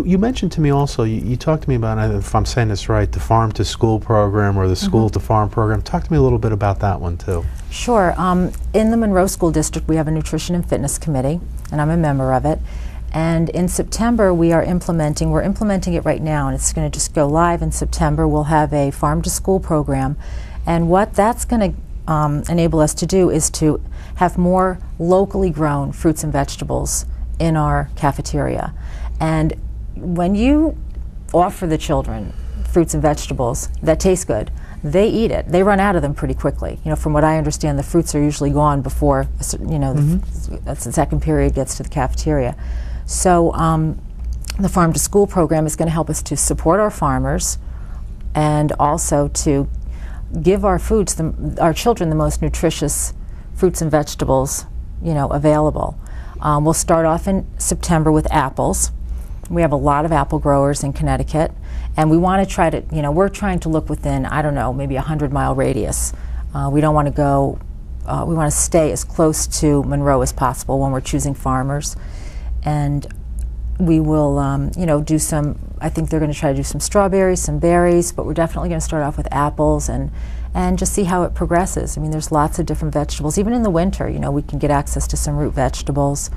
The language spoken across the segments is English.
You mentioned to me also, you talked to me about, if I'm saying this right, the farm to school program or the school to farm program. Talk to me a little bit about that one too. Sure. In the Monroe School District we have a nutrition and fitness committee, and I'm a member of it. And in September we're implementing it right now, and it's going to just go live in September. We'll have a farm to school program, and what that's going to enable us to do is to have more locally grown fruits and vegetables in our cafeteria. And when you offer the children fruits and vegetables that taste good, they eat it. They run out of them pretty quickly. You know, from what I understand, the fruits are usually gone before, you know, the second period gets to the cafeteria. So the farm to school program is going to help us to support our farmers and also to give our our children the most nutritious fruits and vegetables, you know, available. We'll start off in September with apples. We have a lot of apple growers in Connecticut, and we want to try to, you know, we're trying to look within, I don't know, maybe a 100-mile radius. We don't want to go, we want to stay as close to Monroe as possible when we're choosing farmers. And we will, you know, do some, I think they're going to try to do some strawberries, some berries, but we're definitely going to start off with apples and just see how it progresses. I mean, there's lots of different vegetables. Even in the winter, you know, we can get access to some root vegetables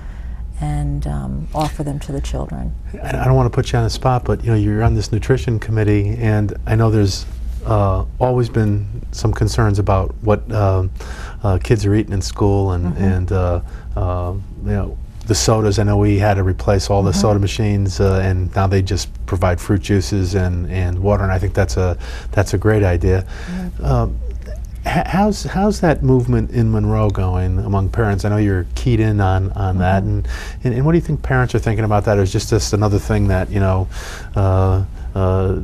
and offer them to the children. I don't want to put you on the spot, but you know, you're on this nutrition committee, and I know there's always been some concerns about what kids are eating in school, and you know, the sodas. I know we had to replace all the soda machines, and now they just provide fruit juices and water, and I think that's a great idea. How's that movement in Monroe going among parents? I know you're keyed in on that, and what do you think parents are thinking about that? Or is just another thing that, you know,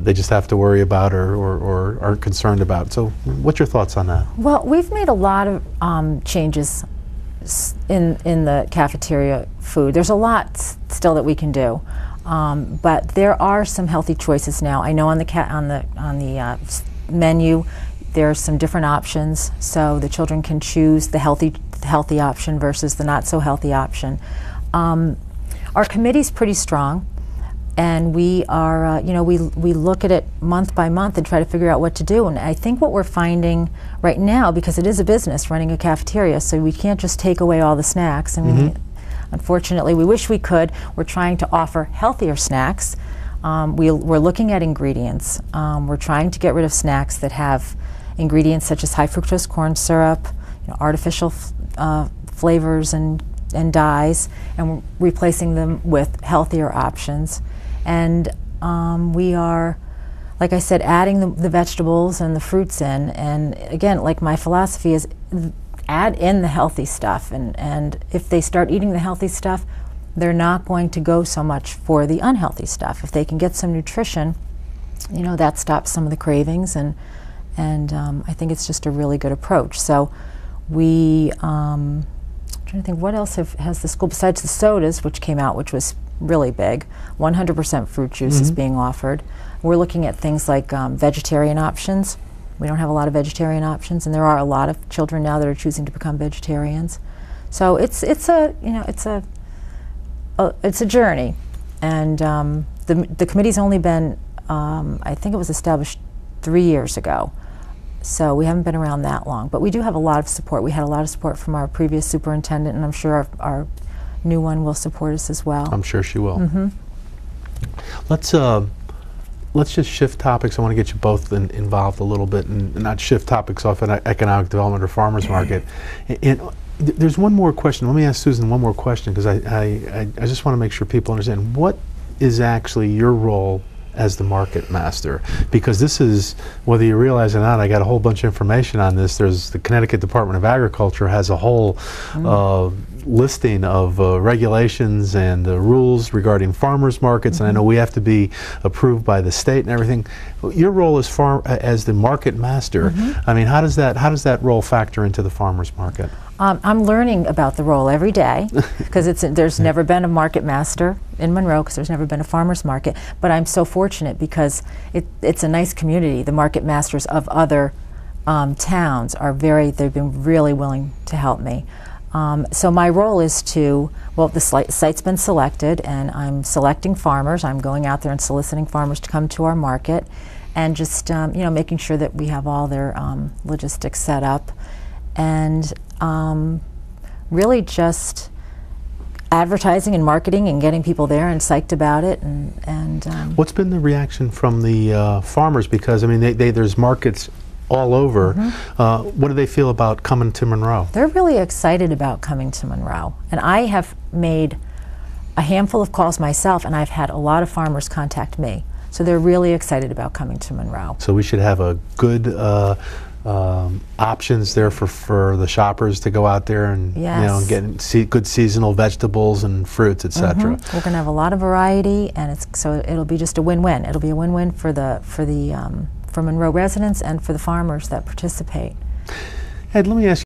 they just have to worry about or aren't concerned about? So what's your thoughts on that? Well, we've made a lot of changes in the cafeteria food. There's a lot still that we can do, but there are some healthy choices now. I know on the menu there are some different options, so the children can choose the healthy option versus the not so healthy option. Our committee's pretty strong, and we are, you know, we look at it month by month and try to figure out what to do. And I think what we're finding right now, because it is a business running a cafeteria, so we can't just take away all the snacks. I mean, unfortunately, we wish we could. We're trying to offer healthier snacks. We're looking at ingredients. We're trying to get rid of snacks that have ingredients such as high fructose corn syrup, you know, artificial flavors and dyes, and we're replacing them with healthier options. And we are, like I said, adding the vegetables and the fruits in. And again, like, my philosophy is add in the healthy stuff. And if they start eating the healthy stuff, they're not going to go so much for the unhealthy stuff. If they can get some nutrition, you know, that stops some of the cravings. And I think it's just a really good approach. So I'm trying to think, what else has the school, besides the sodas, which came out, which was really big. 100% fruit juice is being offered. We're looking at things like vegetarian options. We don't have a lot of vegetarian options, and there are a lot of children now that are choosing to become vegetarians. So it's a journey, and the committee's only been, I think it was established 3 years ago. So we haven't been around that long, but we do have a lot of support. We had a lot of support from our previous superintendent, and I'm sure our new one will support us as well. I'm sure she will. Let's just shift topics. I want to get you both involved a little bit, and not shift topics off an economic development or farmers market. And there's one more question. Let me ask Susan one more question, because I just want to make sure people understand what is actually your role as the market master, because this is, whether you realize it or not, I got a whole bunch of information on this. There's the Connecticut Department of Agriculture has a whole listing of regulations and rules regarding farmers markets, and I know we have to be approved by the state and everything. Your role as the market master, I mean, how does that role factor into the farmers market? I'm learning about the role every day, because there's never been a market master in Monroe, because there's never been a farmers market. But I'm so fortunate, because it's a nice community. The market masters of other towns are they've been really willing to help me. So my role is to, well, the site's been selected, and I'm selecting farmers. I'm going out there and soliciting farmers to come to our market, and just making sure that we have all their logistics set up, and really just advertising and marketing and getting people there and psyched about it. And what's been the reaction from the farmers? Because I mean, there's markets all over. What do they feel about coming to Monroe? They're really excited about coming to Monroe, and I have made a handful of calls myself, and I've had a lot of farmers contact me. So they're really excited about coming to Monroe. So we should have a good options there for the shoppers to go out there and get good seasonal vegetables and fruits, etc. We're going to have a lot of variety, and it'll be just a win-win. It'll be a win-win for Monroe residents and for the farmers that participate. Ed, let me ask